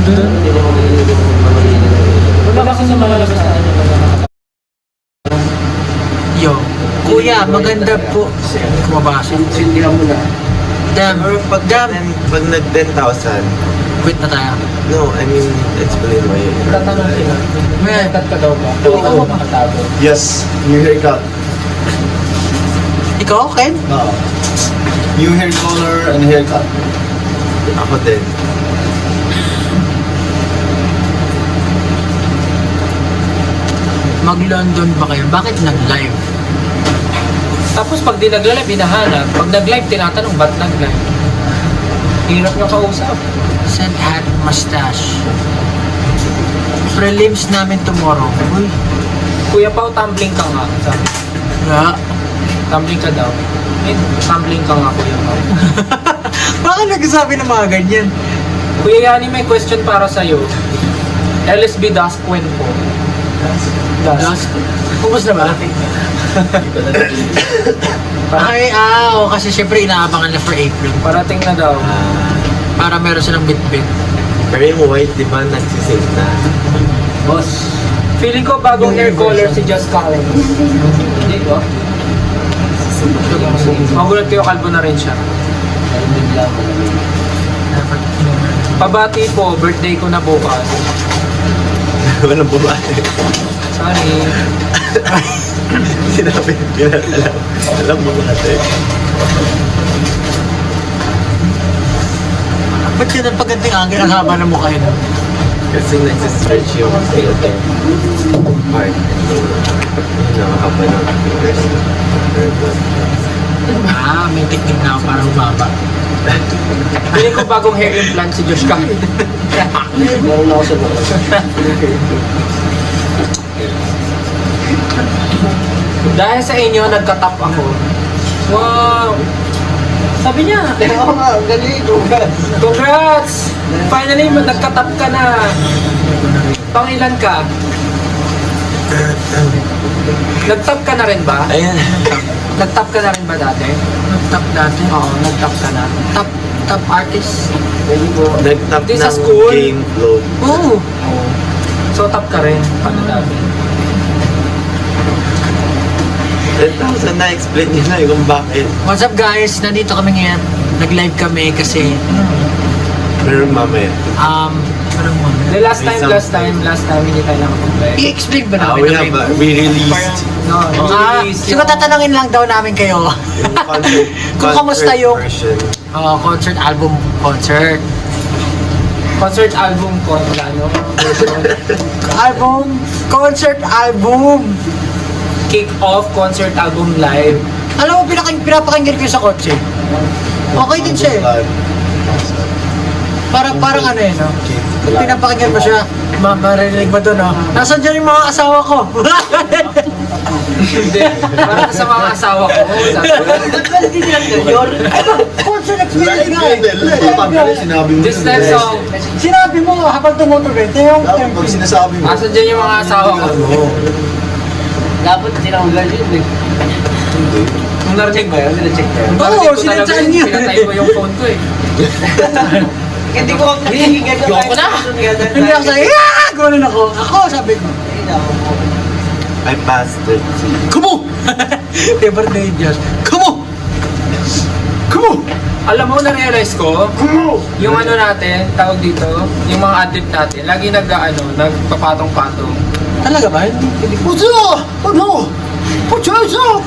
Doon? Wala kasi sa malalabas na ano. Yo, kuya, maganda po. Kumabasa. Sindihan mo na. Damn, Pag nag 10,000, quit na tayo. no, I mean, explain why. Tatanong sila. May haircut ka daw ba? Ikaw ba makatago? Yes, new haircut. Ikaw, Ken? Oo. New hair color and haircut. Ako din. Mag-London ba kayo? Bakit nag-live? Tapos pag di nag-live, hinahanap. Pag nag-live, tinatanong, ba't nag-live? Hirap nyo kausap. Send hat mustache. Prelims namin tomorrow. Uy, Kuya Pao, tumbling ka nga. Sabi. nga. Tumbling ka daw. Tumbling ka nga, Kuya Pao. Bakit nagsasabi ng mga ganyan? Kuya Yani, may question para sa'yo. LSB Dusk Queen po. Dusk? Kumusta ba? Ay, kasi syempre inaabangan na for April. Parating na daw. Para meron silang bit-bit. Pero yung white, di ba, nagsisave na? Boss. Feeling ko bagong hair color si Just Collins. Hindi ba? Magulat kayo, kalbo na rin siya. Dapat Pabati po, birthday ko na bukas. Walang bumati. Sorry. Sinabi, alam mo bumati. ba't yun ang paganting angin ang haba ng mukha yun? Kasi nagsistretch yung filter part. Nakakaba ng fingers. May technique na ako para humaba. Feeling ko bagong hair implant si Josh Collins. Meron ako sa bukas. Dahil sa inyo, nagka-top ako. Wow! Sabi niya, Oo nga, galing. congrats! Finally, nagka-top ka na. Pangilan ka? Nag-top ka na rin ba? Ayan. Nag-top ka na rin ba dati? Nag-top dati. Oo, nag-top ka na. Top artist. Nag-top Di sa ng school? game float. Oo. So, top ka rin. Paano dati? 10,000 na, explain nyo na kung bakit. What's up guys? Nandito kami ngayon. Nag-live kami kasi Meron mamaya. parang mo. The last time, hindi tayo nakapag-live. I-explain ba namin? We released No, release Siguro tatanungin lang daw namin kayo. yung concert, Kung kamusta yung- version. Concert album concert. concert album ko. Ano? Concert album. Kick-off concert album live. Alam mo, pinapakinggan ko yun sa kotse. Okay din siya eh. Parang ano eh, no? Kung pinapakinggan mo siya, maririnig mo doon, no? Nasaan dyan yung mga asawa ko? Hindi. Para sa mga asawa ko. Concert experience nga eh. Sinabi mo. This next song. Sinabi mo habang tumutuloy, ito yung Pag sinasabi mo. Asan dyan yung mga asawa ko? Dapat sinanggal yun eh. Nung narinig ba yun? Check ba yun? Nung narinig ko talaga sinadyan yun, niya. pinatay ko yung phone ko eh. Hindi ko ako nakikigyan na Yoko na! Hindi ako sabi, gano'n ako. Ako, sabi ko. I passed it. Kumu! Favorite na yun, Diyos. Kumu! Kumu! Alam mo, na-realize ko, yung ano natin, tawag dito, yung mga adlib natin, lagi nagpapatong-patong. Talaga ba? Hindi ko. Puto! Ano? Puto! Jump!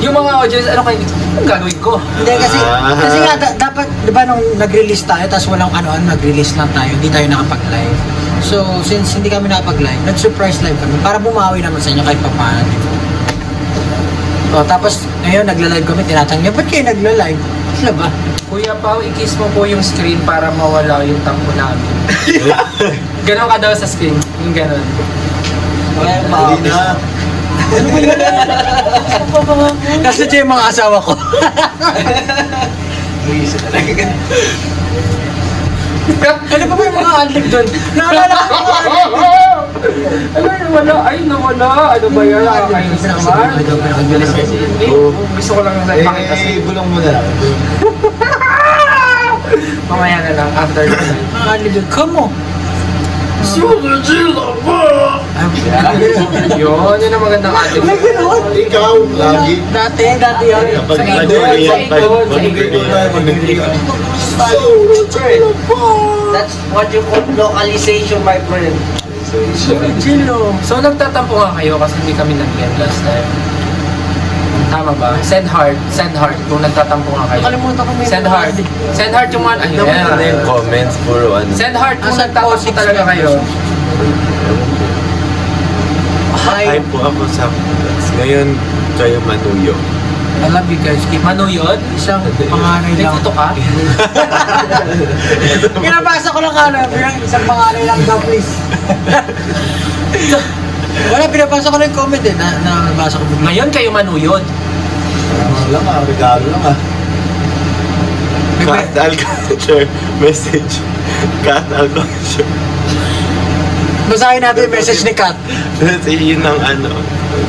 Yung mga audience, ano kayo, anong gagawin ko? Hindi kasi nga dapat 'di ba nung nag-release tayo tapos walang nag-release lang tayo, hindi tayo nakapag-live. So since hindi kami nakapag-live, nag-surprise live kami para bumawi naman sa inyo kahit papaano. So tapos ngayon nagla-live kami, tinatanong niya, ba't kayo nagla-live? Sila ba? Kuya Pao, i-kiss mo po yung screen para mawala yung tampo namin. Ganon ka daw sa screen, yung ganon. Hindi na. Nasa dyan yung mga asawa ko. Luisa talaga. Ano pa ba yung mga adlib doon? Naalala ko yung mga adlib. Ano, nawala? Ay, nawala. Ano ba yan? Nakakainis naman. Hindi, gusto ko lang ipakita sa Bulong mo na lang. Mamaya na lang, after the live. Nakalilig ka mo. Yun ang magandang attitude. Ikaw, lagi. Dati yun. Kapag Sa nag-real ikot, sa That's what you call localization, my friend. Chilo. So nagtatampo nga kayo kasi hindi kami nag-get last time. Tama ba? Send heart kung nagtatampo nga kayo. Nakalimutan ko may Send heart. Send heart yung mga, Ano yung comments, puro ano. Send heart kung Asan nagtatampo po, talaga kayo. Hi. Hi po ako sa ngayon kayo Manuyo. I love you guys. Keep Manuyod? isang panganay May lang. kuto ka? Pinabasa ko lang isang panganay lang daw, please. Wala, pinabasa ko lang yung comment eh. Nabasa ko bigla. Ngayon kayo manuyod. Ano lang ah, regalo lang ah. Cat Alculture message. Cat Alculture. Basahin natin yung message ni Kat. Tapos yun ang ano,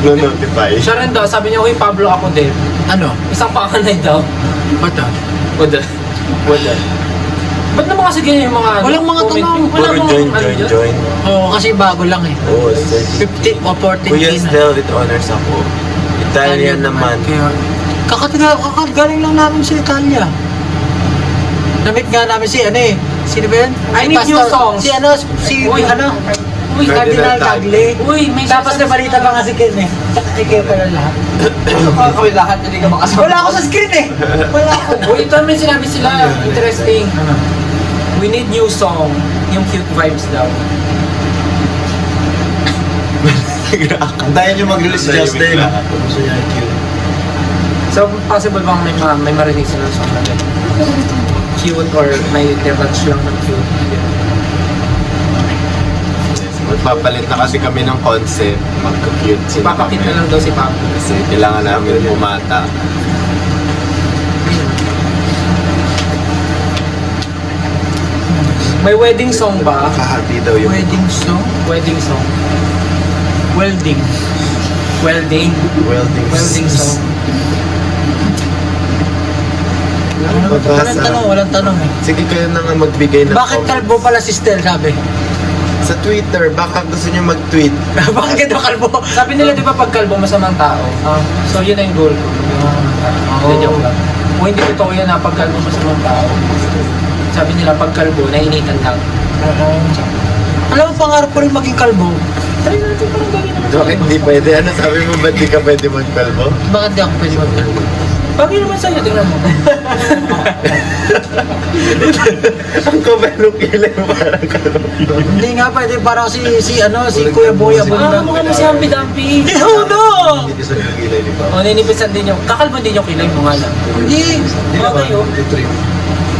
no-notify. Siya rin daw, sabi niya, uy Pablo ako din. Ano? Isang panganay daw. Ba't ah? Wala. Ba't naman kasi ganyan yung mga Walang mga comment? tanong. Wala Puro mga join. Oo, kasi bago lang eh. Oo, search. 15 o 14 Kuya na. Stel with honors ako. Italian naman. Kaya, kakagaling lang namin sa Italia. Namit nga namin si ano eh. Sino ba yun? I Si need new Pastor- songs. Si Uy, Cardinal Tagle. Uy, may Tapos na balita pa nga si Ken eh. Tsaka kayo pala lahat. Kami lahat, hindi ka makasama. Wala ako sa screen eh. Wala ako. Uy, ito may sinabi sila. Interesting. We need new song. Yung cute vibes daw. Antayin nyo mag-release si Justin. Gusto niya yung cute. So, possible bang may marinig sila song na ganun? Cute or may touch lang ng cute? Magpapalit na kasi kami ng concept. Magka-cute sila Papakit kami. na lang daw si Pablo. Kasi kailangan namin bumata. May wedding song ba? Kahati daw yung Wedding song? Wedding song. Welding. Welding. Welding song. Walang tanong, walang tanong eh. Sige kayo na nga magbigay ng Bakit comments. kalbo pala si Stel sabi? Sa Twitter, baka gusto niyo mag-tweet. Bakit daw kalbo? Sabi nila di ba pag kalbo masamang tao? So yun ang goal ko. Hindi, joke lang. Kung hindi totoo yan na pag kalbo masamang tao. Sabi nila pag kalbo, nainitan lang. Alam mo, pangarap ko rin maging kalbo. Try natin parang gawin naman. Bakit hindi pwede? Ano sabi mo, ba't di ka pwede magkalbo? Bakit di ako pwede magkalbo? Bagay naman sa'yo, tingnan mo. Ang kabalong kilay mo parang kalbo. Hindi nga pwede, parang si Kuya Boy Abunda. Mukha mo si Humpy Dumpy. Oh no! Hindi sa gilay ni Pao. O, ninipisan din yung, kakalbo din yung kilay mo nga lang. Hindi. Hindi Okay, naman, oh. titrim.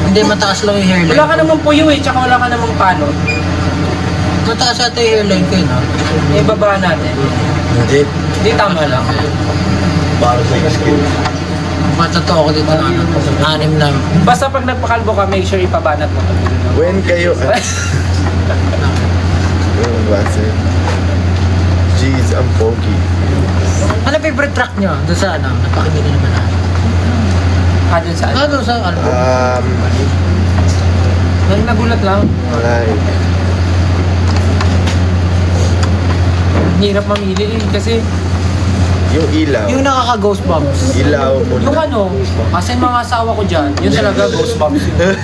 Hindi, mataas lang yung hairline. Wala ka namang puyo eh, tsaka wala ka namang palo. Mataas ata yung hairline ko yun, no? Ibaba natin. Hindi. Hindi tama lang. Para sa skin. Matotoo ko dito na ano, 6 na. Basta pag nagpakalbo ka, make sure ipabanat mo. When kayo... Ano ba? Jeez, ang pogi. Ano favorite track nyo? Doon sa ano? Napakinggan nyo naman na. Dun saan? Doon sa album. Nagulat lang. Alright. Hirap mamili eh, kasi Yung ilaw. Yung nakaka-goosebumps. Ilaw mo yung na. ano, kasi mga asawa ko dyan, yun talaga goosebumps yun.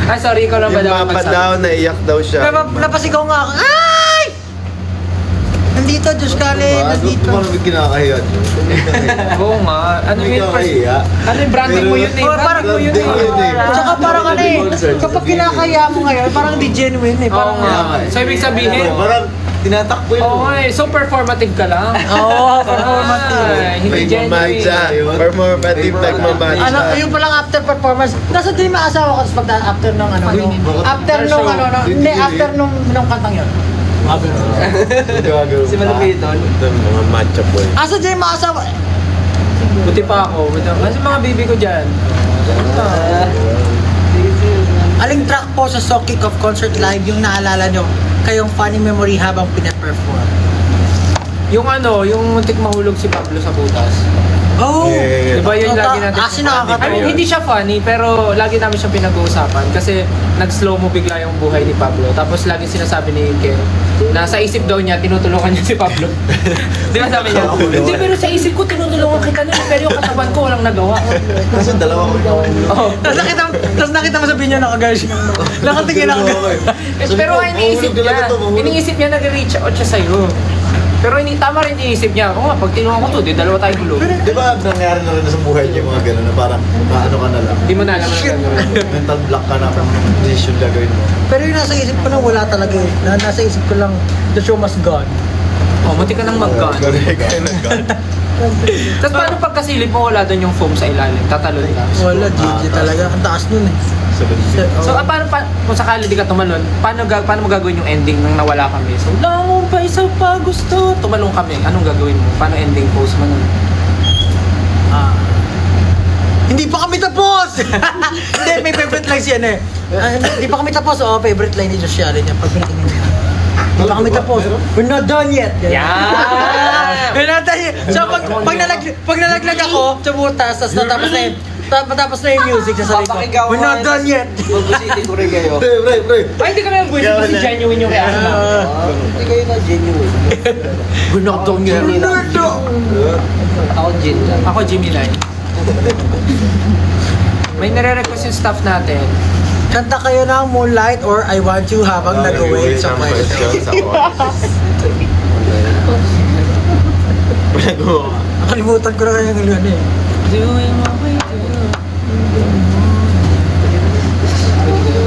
Ay, sorry, ikaw lang ba Yung daw mapa magsabi? daw, naiyak daw siya. Napasigaw nga ako. Ay! Nandito, Diyos Kale, nandito. Ano ba kinakahiya? Oo nga. Ano Hindi yung ka kahiya. ano yung branding mo yun eh? Oh, parang Branding mo yun branding eh. yun eh. Tsaka parang ano eh, kapag kinakaya mo ngayon, parang di genuine eh. Oo Parang, nga. So, ibig sabihin, Parang tinatakbo yun. oo nga eh. So, performative ka lang. Oo, performative. Ay, hindi Nagmamahal siya. genuine. Performative, nagmamahal Ano, siya. yung palang after performance, nasa din yung asawa ko, tapos pag after nung ano, Uy, after nung ano, hindi, after nung kantang yun. Si Malupiton. Ito, mga matcha boy. Asa din yung mga asawa? Buti pa ako. Kasi mga baby ko dyan. Aling track po sa So Kick Off Concert Live yung naalala nyo kayong funny memory habang pinaperform? Yung ano, yung muntik mahulog si Pablo sa butas. Oh! Diba yun lagi natin? Kasi nakakatawa. I mean, hindi siya funny, pero lagi namin siyang pinag-uusapan kasi nag-slow mo bigla yung buhay ni Pablo. Tapos lagi sinasabi ni Ken na sa isip daw niya, tinutulungan niya si Pablo. Di ba sabi niya? Hindi, pero sa isip ko, tinutulungan kita na, pero yung katawan ko walang nagawa. Kasi dalawa ko yung Oh. Tapos nakita mo sa binyo nakaguys. Nakatingin ako. Pero iniisip niya nag-reach out siya sa'yo. Pero hindi tama rin iniisip niya. Oo nga, pag tinulungan ko to, di dalawa tayo gulo. Di ba nangyari na rin sa buhay niyo mga gano'n na parang maano ka na lang? Hindi mo na alam na gagawin. Mental block ka na kung anong decision gagawin mo. Pero yung nasa isip ko lang wala talaga eh. Nasa isip ko lang, the show must go on. Oh, munti ka nang mag-gun. Tapos paano pag kasilip mo wala doon yung foam sa ilalim? Tatalon ka. Wala, GG talaga. Ang taas nun eh. So, paano kung sakali di ka tumalon, paano mo gagawin yung ending nang nawala kami? So, langon pa isa pa gusto. Tumalong kami. Anong gagawin mo? Paano ending pose mo nun? Hindi pa kami tapos! Hindi, may favorite line siya eh. Hindi pa kami tapos. Oo, favorite line ni Josh Allen yan. Pag pinatingin niya. Hindi pa kami tapos. We're not done yet. Yeah! We're not done yet. So, pag nalaglag ako sa butas, tapos natapos na yun. Tapos na yung music sa likod. Papakigaw We're not done yet. Pag-busiti ko rin kayo. Pre. Ay, hindi kami ang buwis kasi genuine yung reaction namin. Hindi kayo na genuine. We're not done yet. Ako Jin lang. Ako, Jimmy Lai. May nare-request yung staff natin. Kanta kayo ng Moonlight or I Want You habang nag-wait sa question. Nakalimutan ko na kaya yung ano eh. Doing what we do.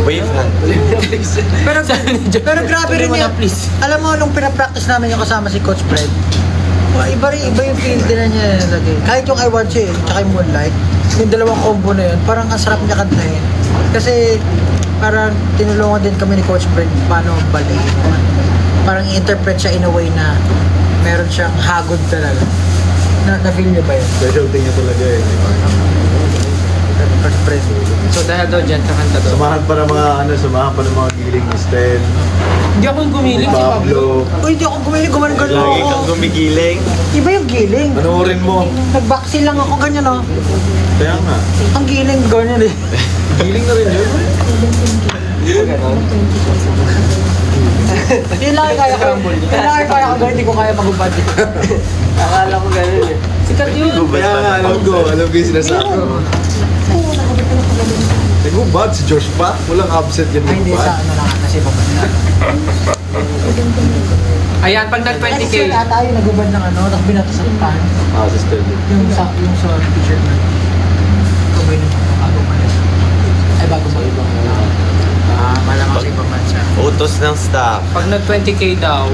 Wave hand. Pero grabe rin yan. Please. Alam mo, nung pinapractice namin yung kasama si Coach Fred, iba yung feel din na niya lagi. Kahit yung I Want You, tsaka yung Moonlight, yung dalawang combo na yun, parang ang sarap niya kantahin. Kasi parang tinulungan din kami ni Coach Fred paano balik. Parang i-interpret siya in a way na meron siyang hagod talaga. Na-feel niyo ba yun? Specialty niya talaga eh. Coach Fred. So dahil daw dyan, kakanta daw. Samahan pa ng mga giling ni Stel, Hindi ako gumiling si Pablo. Pablo. Uy, hindi ako gumiling, gumanon Lagi ako. kang gumigiling. Iba yung giling. Panoorin mo. Nag-backseal lang ako ganyan oh. Kaya nga. Ang giling ganyan eh. Giling na rin yun. Kailangan kaya ko gawin, hindi ko kaya magubad. Akala ko gano'n eh. Sikat yun. Kaya nga, alam ko yung sinasabi ko. Nagubad si Josh pa. Walang absent yun Ay, hindi sa nagubad. ano lang kasi pabanda. Ayan, pag nag-20K. Kasi tayo nagubad ng ano, tapos binato sa pan. Si Stel. Yung sa t-shirt na. Kubay naman, bago malis. Ay, bago sa ibang. Malamang sa ibang bansa. Utos ng staff. Pag nag-20K daw,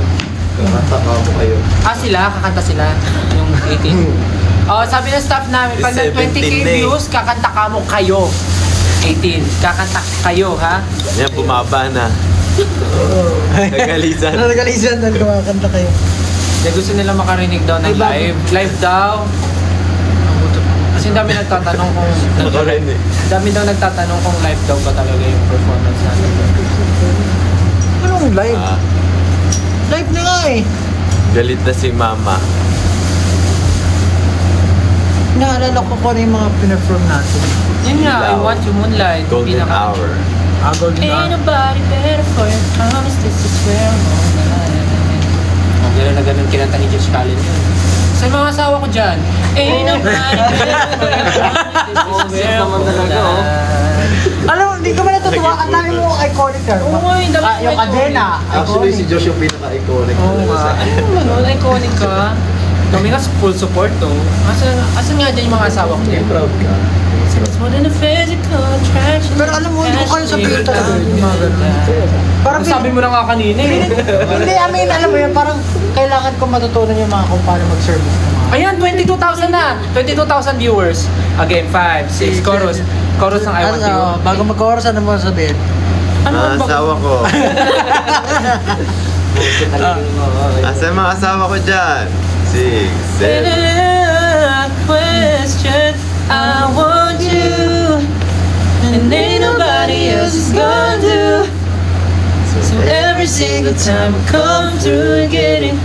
Kakanta ka mo kayo. kakanta sila, yung 18. Oh, sabi ng staff namin, pag 17 nag-20K na eh. views, kakanta ka mo kayo. 18. Kakanta kayo, ha? Yan, bumaba na. Nagalisan. Nagalisan na kumakanta kayo. Hindi gusto nila makarinig daw ng Ay, bago. live. Live daw. Kasi dami nagtatanong kung... Ako rin eh. Dami daw nagtatanong kung live daw ba talaga yung performance natin. Anong live? Ah, Live na nga eh. galit na si mama. Naalala ko kung ano yung mga pinafirm natin. Yun nga, I Ilaw. Want You Moonlight. Golden hour. Golden Ain't Hour. nobody better for your promise. This is where I'm all gano'n na gano'n kinanta ni Josh Allen yun. Sa mga asawa ko dyan, ain't nobody better for your promise. This is where I'm all Alam mo, hindi ka ba natutuwa? Ang dami mo iconic ka. Oo nga, yung dami mo Yung kadena. Actually, si Iconic. Josh yung pinaka-iconic Oo talaga nga. sa akin. Ano ganun, iconic ka. Kami nga full support to. Asan nga dyan yung mga asawa ko dyan? Proud ka. It's more than a physical attraction. Pero alam mo, hindi ko kayo sabihin talaga yung mga ganun. Parang Ang sabi mo na nga kanina eh. Hindi, I mean, alam mo yun, parang kailangan ko matutunan yung mga kung paano mag-service ng mga. Ayan, 22,000 na! 22,000 viewers. Again, 5, 6, chorus. Chorus ng I Want You. Bago mag-chorus, ano mo sabihin? Ano Mga ba? asawa ko. Asa yung mga asawa ko dyan? 6, 7. Question, I want you, and ain't nobody else is gonna do. So every single time I come through and get it,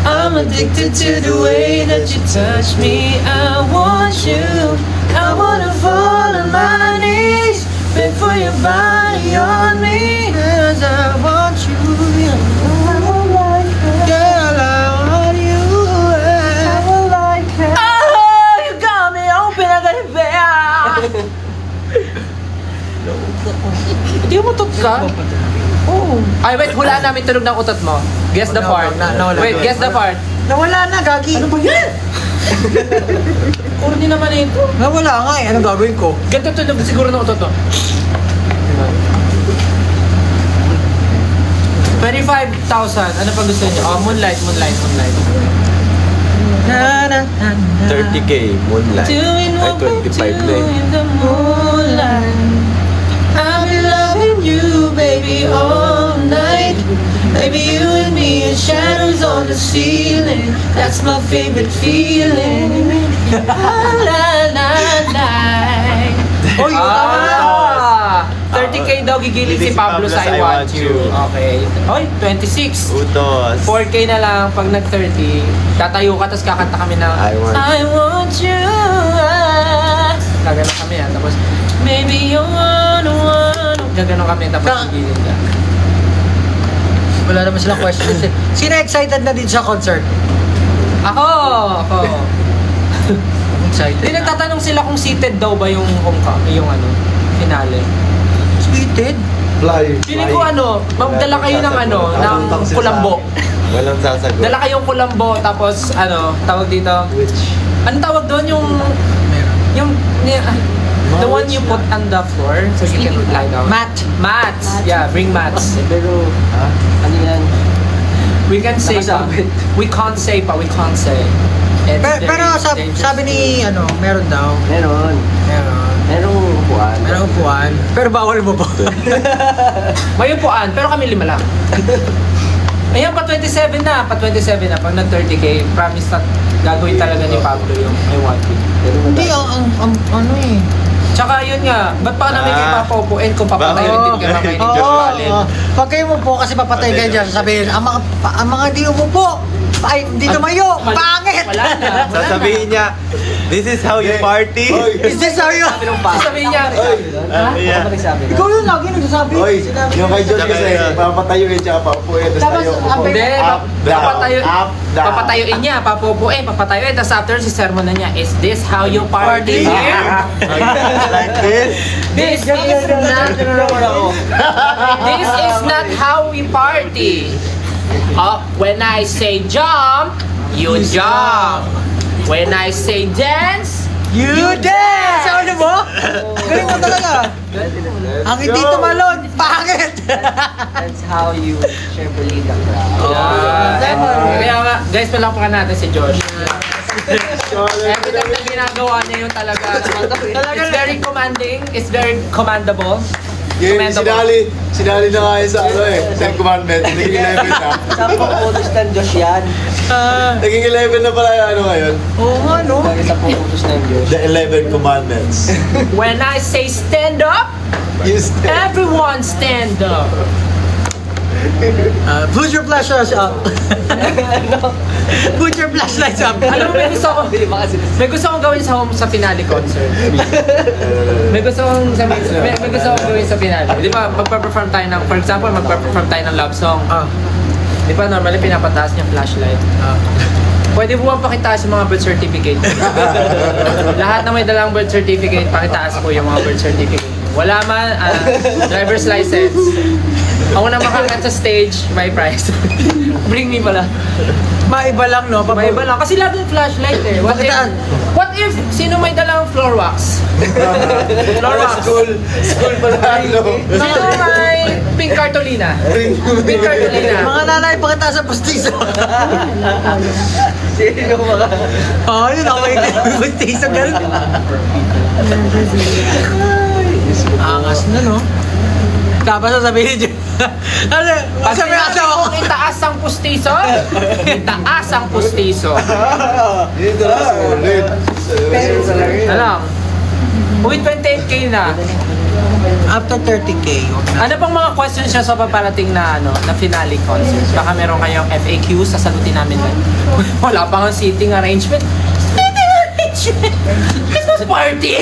I'm addicted to the way that you touch me. I want you. I wanna fall on my knees, beg for your body on me. 'Cause I want you. Girl, I want you. Oh, you got me open, I got it there. Hindi mo utot ka? Oo. Ay, wait, hulaan namin tunog ng utot mo. Guess the part. Wait, guess the part. Nawala na, Gagi. Ano ba yan? Corny naman ito. Nawala nga eh. Anong gagawin ko? Ganito tunog siguro ng utot mo. 25,000. Ano pa gusto niyo? Oh, Moonlight. 30K, Moonlight. Doing Ay, what we 25 do na eh. in the moonlight. I'll be loving you, baby, all night. Baby, you and me in shadows on the ceiling. That's my favorite feeling. La la la. Oy, tama na. 30K daw gigiling si Pablo sa I Want You. Okay. Oy, 26. Utos. 4K na lang pag nag-30. Tatayo ka, tapos kakanta kami ng I want you. Gaganon kami yan. Tapos, maybe you're one. Gaganon kami, tapos gigiling ka. Wala naman silang questions eh. Sino excited na din sa concert? Ako! Excited. Hindi nagtatanong sila kung seated daw ba yung yung finale. Tweeted? Fly. Feeling ko magdala kayo ng ng kulambo. Walang sasagot. Dala kayong kulambo, tapos tawag dito. Ano tawag doon yung the one you put on the floor so you can lie down. Mats. Yeah, bring mats. Pero, ano yan? We can say pa. Nakasabit. We can't say pa. We can't say. It's Pero very dangerous. sabi ni meron daw. Meron. Merong upuan. Merong upuan. Pero bawal mo po. May upuan, pero kami 5 lang. Ayan, pa 27 na. Pag nag-30K, promise na gagawin talaga ni Pablo yung I Want You. Hindi, ang ano eh. Tsaka yun nga, ba't pa namin kayo papaupuin kung papatayo din ka kayo ni Josh Allen? Pag kayo mo po kasi papatay kayo dyan, sabihin, ang mga di umupo, ay, di tumayo, pangit! Wala na. Sasabihin niya, this is how you party. Is this how you... Sasabihin niya, Yeah. Ikaw yun lagi nagsasabi. Oy, yung kay Josh kasi, papatayuin tsaka paupuin. Tapos, Tapos tayo. hindi, Up, down, papatayo- up, down. papatayuin niya, papatayuin, tapos after si sermon na niya, is this how you party here? Like this. This is not how we party. When I say jump, you jump. When I say dance, You dance! Ano mo? Galing mo talaga. Ang hindi tumalon, pangit! That's how you cheerfully the crowd. Kaya nga, guys, palakpakan natin si Josh. Every time na ginagawa niya yung talaga, it's very commanding, it's very commandable. Sinali na nga yun sa Ten Commandments. Naging 11 na. Saan pang utos ng Diyos yan? Naging 11 na pala yung ngayon. Oo nga, no? Lagi sa pang utos ng Diyos. The 11 Commandments. When I say stand up, You stand. everyone stand up. Put your flashlights up. Put your flashlights up. Alam mo, may gusto kong gawin sa finale concert. May gusto kong gawin sa finale. Di ba, magpa-perform tayo ng, for example, magpa-perform tayo ng love song. Di ba, normally pinapataas niya flashlight. Pwede mo bang pakitaas yung mga birth certificate? Lahat na may dalang birth certificate, pakitaas ko yung mga birth certificate. Wala man, driver's license. Ako na makakat sa stage, may prize. Bring me pala. Maiba lang, no? May iba lang. Kasi lagi yung flashlight eh. What if sino may dalang floor wax? Floor wax. School pala. Sino may pink cartolina? Pink cartolina. Mga nanay, pakita sa pustiso. Sino mga... Oo, yun ako yung pustiso, gano'n. Angas na, no? Tapos sasabihin niyo. Ano? Pag Sabi sinabi asawa ko. kong itaas ang pustiso, itaas ang pustiso. Dito na. Ulit. Pero sa laro. Alam, Uy, 28K na. After 30K, huwag na. Ano pang mga questions niya sa paparating na na finale concert? Baka meron kayong FAQ, sasagutin namin na. Wala pa nga seating arrangement. Christmas party!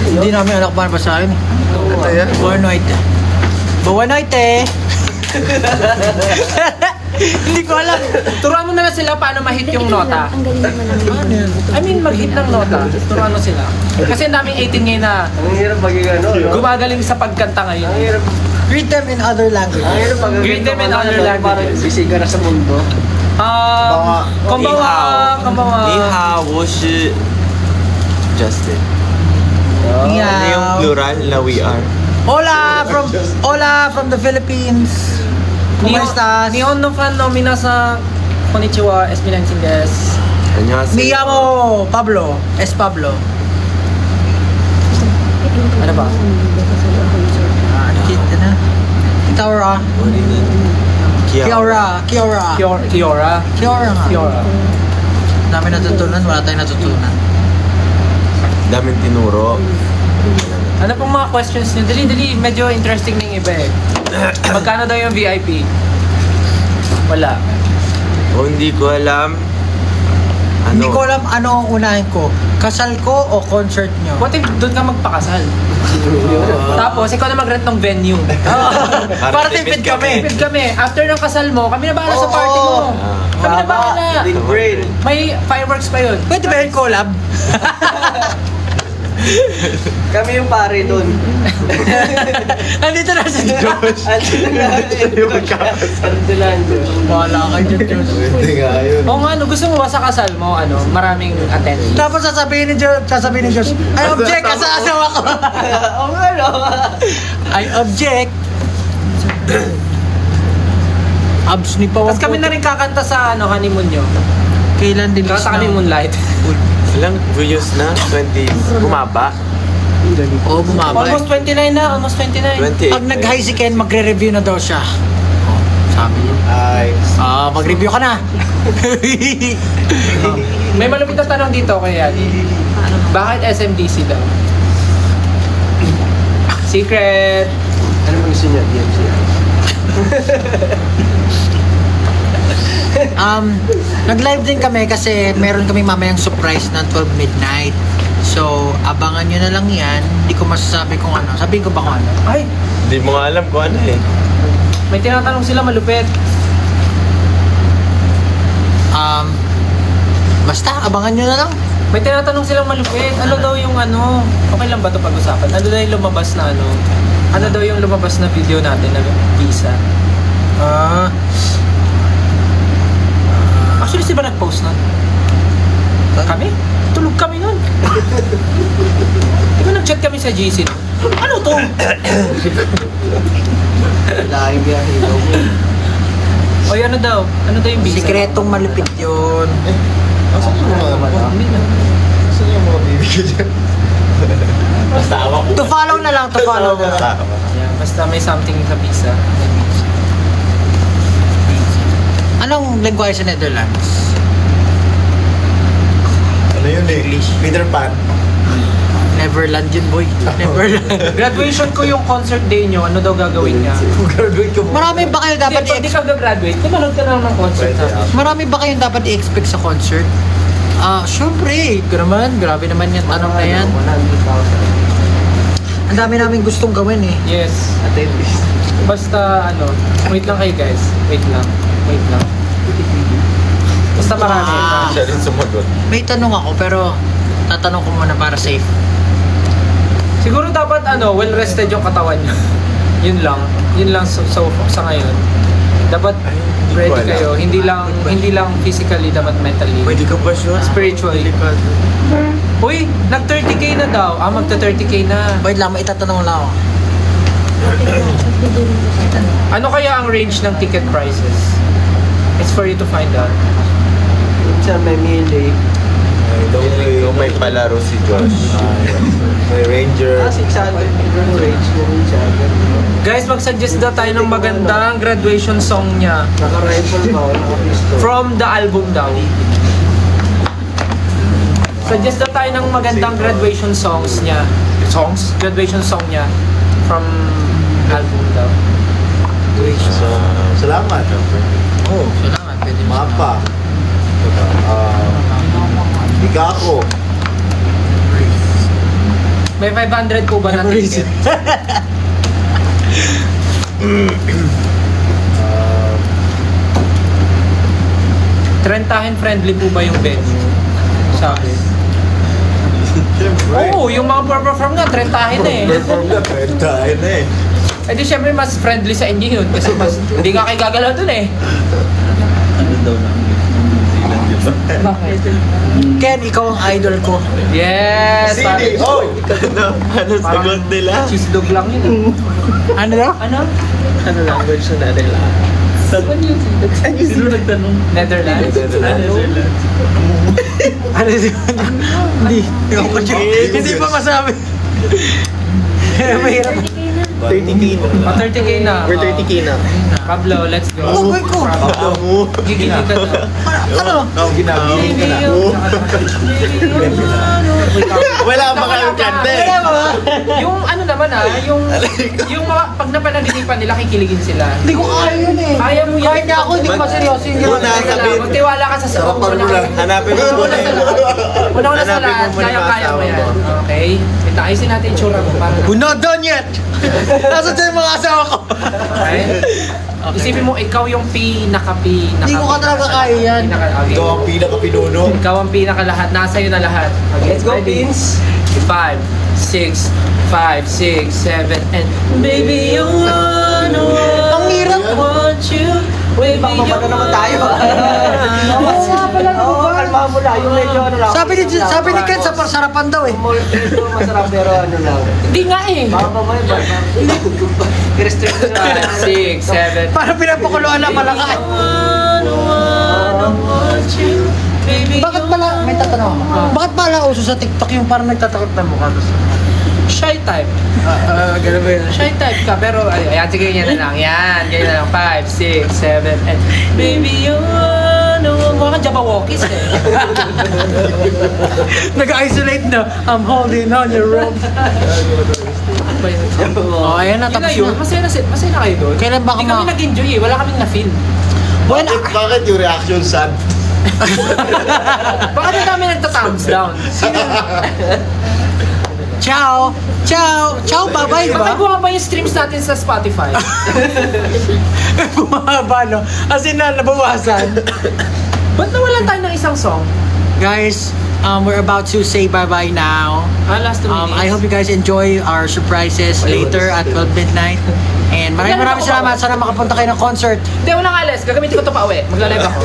Hindi namin anak pa basahin. Ito yan. Buwan noite. Buwan noite! Hindi ko alam. Turuan mo na lang sila paano ma-hit yung nota. Ang galing naman ng Ano yan? I mean, mag-hit ng nota. Turuan mo sila. Kasi ang daming 18 ngayon na Ang hirap maging ano, no? gumagaling sa pagkanta ngayon. Ang hirap, Read them in other languages. ang hirap maging Greet them in other languages. Parang sisiga na sa mundo. Konbawa, konbawa. 你好，我是 Justin。 Ano yung Meow. plural na we are? Hola from the Philippines. ¿Cómo estás? Nihon no fan no minasan. Konnichiwa, esminansin desu. 안녕하세요. Me llamo Pablo. Es Pablo. Ano ba? Kita na. Kiora. Kiara. Kiora. Kiora. Kiora nga. Kiora. Dami natutunan, wala tayong natutunan. Daming tinuro. Ano pong mga questions niyo? Dali, medyo interesting ng iba eh. Magkano daw yung VIP? Wala. O hindi ko alam. Ano? Hindi ko alam ano ang unahin ko. Kasal ko o concert nyo? What if doon ka magpakasal? Tapos, ikaw na mag-rent ng venue. Para tipid kami. Tipid kami. After ng kasal mo, kami na bahala sa party mo. Kami na bahala. Big brain. May fireworks pa yun. Pwede ba yung collab? Kami yung pare dun. Andito na si Josh. Andito lang, Josh. Wala ka dyan, Josh. Pwede nga yun. O nga, gusto mo ba sa kasal mo, maraming attendees? Tapos sasabihin ni Josh, I object ka sa asawa ko. Oo nga, no? I object. Abs ni Pawang Tapos kami na rin kakanta sa honeymoon nyo. Kailan din Kakanta kami Moonlight. Ilang views na? 20. Bumaba? Oo, bumaba. Almost 29 na, almost 29. 28. Pag nag-high si Ken, magre-review na daw siya. Oh, sabi niya. Ay. Mag-review ka na. May malupit na tanong dito kay Yani. Bakit SMDC daw? Secret! Ano mo gusto niya? DMC. Nag-live din kami kasi meron kami mamayang surprise ng 12 midnight. So, abangan nyo na lang yan. Hindi ko masasabi kung ano. Sabihin ko ba kung ano? Ay! Hindi mo nga alam kung ano eh. May tinatanong sila malupit. Basta, abangan nyo na lang. May tinatanong silang malupit. Ano daw yung ano? Okay lang ba ito pag-usapan? Ano daw yung lumabas na ano? Ano daw yung lumabas na video natin na visa? Actually, si ba nag-post nun? Kami? Tulog kami nun. Di ba nag-chat kami sa GC? Ano to? Lahing biyahe daw. Oy, ano daw? Ano daw yung visa? Sikretong malupit yun. Asan yung mga Asan yung mga bibigyan dyan? Basta awa ko. To follow na lang, to follow na lang. Yeah, basta may something sa visa. Anong lengguwahe sa Netherlands? Ano yun eh? Peter Pan. Neverland yun, boy. Neverland. Graduation ko yung concert day nyo. Ano daw gagawin niya? Graduate ko mo. Marami ba kayo dapat Hindi ka gagraduate. Tumanood ka lang ng concert namin. Marami ba kayong dapat i-expect sa concert? Syempre. Grabe naman yung tanong na yan. 100,000. Ang dami namin gustong gawin eh. Yes. Attendees. Basta ano, wait lang kayo guys. Wait lang. Basta marami. Siya rin sumagot. May tanong ako pero tatanong ko muna para safe. Siguro dapat well rested yung katawan niyo. Yun lang sa ngayon. Dapat ready ko alam. kayo. Hindi lang physically, dapat mentally. Pwede ka ba sure? Spiritually. Uy, nag 30k na daw. Magta 30k na. Wait lang, may itatanong lang ako. Ano kaya ang range ng ticket prices? It's for you to find out. Minsan may mili. Feeling ko may palaro si Josh. May Ranger. 600 yung range na minsan. Guys, mag-suggest daw tayo ng magandang graduation song niya. Naka-rifle ba o naka-pistol? From the album daw. Suggest daw tayo ng magandang graduation songs niya. Songs? Graduation song niya. From album daw. So, salamat. Oh, salamat. Pwede mo. Mapa. Bigako. May 500 po ba na ticket? Trentahin friendly po ba yung venue? Sabi. Siyempre. Oo, yung mga perform nga, trentahin na eh. Perform na, tayo na eh. Eh di syempre mas friendly sa inyo yun kasi mas hindi nga kayo gagalaw dun eh. Ano daw na? New Zealand yun ba? Bakit? Ken, ikaw ang idol ko. Yes! CD, oh! Ano sagot nila? Cheese dog lang yun. Ano daw? Ano? Ano language na nila? Sino nagtanong? Netherlands? Ano yun? Hindi. Hindi pa masabi. Mahirap. 30k na. 30k na. We're 30k na. Pablo, let's go. Oh, boy ko. Gigil ka na. Ano? Ginagawa ka na. Wala ba kayong kante? Wala ba? Yung ano naman yung mga pag napanaginipan nila, kikiligin sila. Hindi ko kaya yun eh. Kaya mo yan. Kahit na ako, hindi ko maseryoso yung Una, ginawa. sabihin. Magtiwala ka sa sarap. Sarapan mo lang. Hanapin mo muna yun. Una sa Hanapin mo lahat, muna yung kaya mo asawa yan. mo. Okay? Ito, ayusin natin yung tsura mo. Para We're not done yet! Nasaan sa'yo mga asawa ko? okay? Isipin mo, ikaw yung pinaka-pinaka. Hindi ko ka talaga kaya yan. Okay. Ikaw ang pinaka-pinuno. Ikaw ang pinaka-lahat. Nasa iyo na lahat. Okay, Let's go, ready? Vince. 5, 6, 5, 6, 7, and baby, you wanna Ang hirap. I want you. Baby, Baka mapano naman tayo. Oo nga pala. Oo, kalmahan mo lang. Yung medyo ano lang. Sabi ni Ken, sa sarapan daw eh. Medyo masarap pero ano lang. Hindi nga eh. Baka mamaya ba? I-restrict ko na. 5, 6, 7. Parang pinapakuluan na pala ka. Bakit pala, may tatanong ako. Bakit pala uso sa TikTok yung parang nagtatakot na mukha? Shy type. Ganun ba yun? Shy type ka, pero ayan, sige, yan na lang. Yan, ganyan na lang. 5, 6, 7, and baby, you know, mga Jabawokis eh. Nag-isolate na. I'm holding on your rope. Ano ba yun? Oh, ayan na, Yun na tapos yun. na. Masaya na kayo doon. Kailan ba Hindi kami kama- nag-enjoy eh. Wala kaming na-feel. Well, Bakit yung reaction sad? Bakit na kami nagta-thumbs down? ciao! Ciao! Ciao, bye-bye, di Bakit ba? bumaba yung streams natin sa Spotify? Bumaba, no? As in na, nabawasan. Ba't nawalan tayo ng isang song? Guys, we're about to say bye-bye now. Last 2 minutes. I hope you guys enjoy our surprises later at 12 midnight. And maraming salamat. Sana makapunta kayo ng concert. Hindi, walang alis. Gagamitin ko ito pa uwi. Magla-live ako.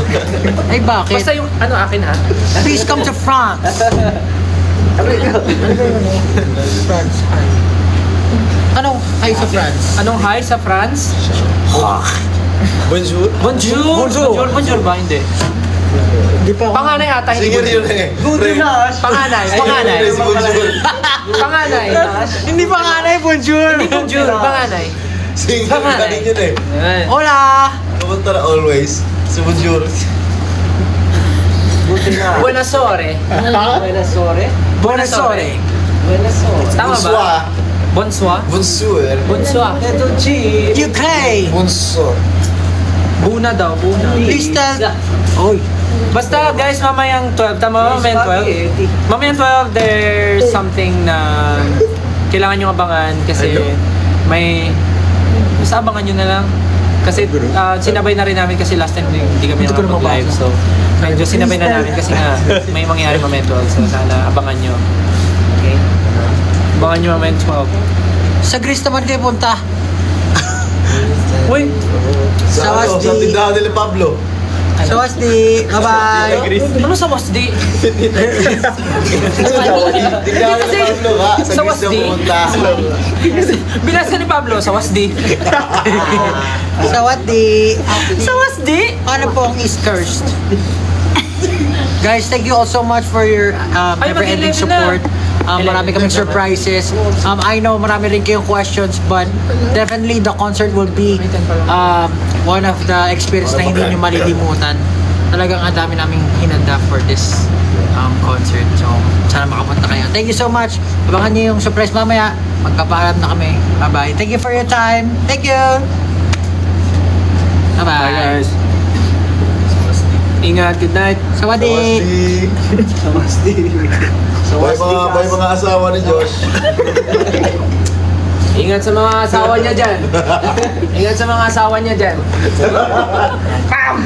Ay, bakit? Basta yung, ano, akin ha? Please come to France. France. Anong hi sa France? Anong hi sa France? Bonjour. Bonjour! Bonjour. Bonjour ba? Hindi. Hindi pa ako. Panganay ata, hindi Singer bonjour. yun eh. Good na. Panganay, Ay, panganay. yun, si Bonjour. Panganay. Hindi pa nga na bonjour. Hindi bonjour, panganay. Singer Panganay. ka rin yun eh. Yan. Hola! Kapunta na always. Si Bonjour. Buti na. Buenas ore. Buenas sore. Buenas ore. Buenas sore. Tama ba? Bonsoir. Bonsoir. Bonsoir. Bonsoir. Ito, Chi. UK! Bonsoir. Buna daw, buna. Please tell... Oy. Basta guys, mamayang 12. Tama, mamayang 12. Mamayang 12, there's something na kailangan nyo abangan kasi may... Basta abangan nyo na lang. Kasi sinabay na rin namin kasi last time hindi kami Hindi ko na nakapag-live. So, medyo sinabay na namin kasi nga may mangyari mamaya 12. So, sana abangan nyo. Okay? Abangan nyo mamaya 12. Sa Greece naman kayo punta. Uy! Sa Wasdi. tindahan nila Pablo. Sa Wasdi. Bye-bye. Ano sa Wasdi? Tindahan nila Pablo ka. Sa Sa Greece na Wasdi. pumunta. Binasa ni Pablo sa Wasdi. Sa Wasdi. Sa Wasdi? Ano po ang East Coast? Guys, thank you all so much for your Ay, never-ending mag-11 na. support. Marami kaming surprises. I know marami rin kayong questions, but definitely the concert will be one of the experience na hindi nyo malilimutan. Talagang ang dami naming hinanda for this concert. So, sana makapunta kayo. Thank you so much. Abangan niyo yung surprise mamaya. Magpapaalam na kami. Bye-bye. Thank you for your time. Thank you. Bye-bye. Bye guys. Ingat, good night. Sawadi. Bye mga asawa ni Josh. Ingat sa mga asawa niya dyan. Ingat sa mga asawa niya dyan. Bam!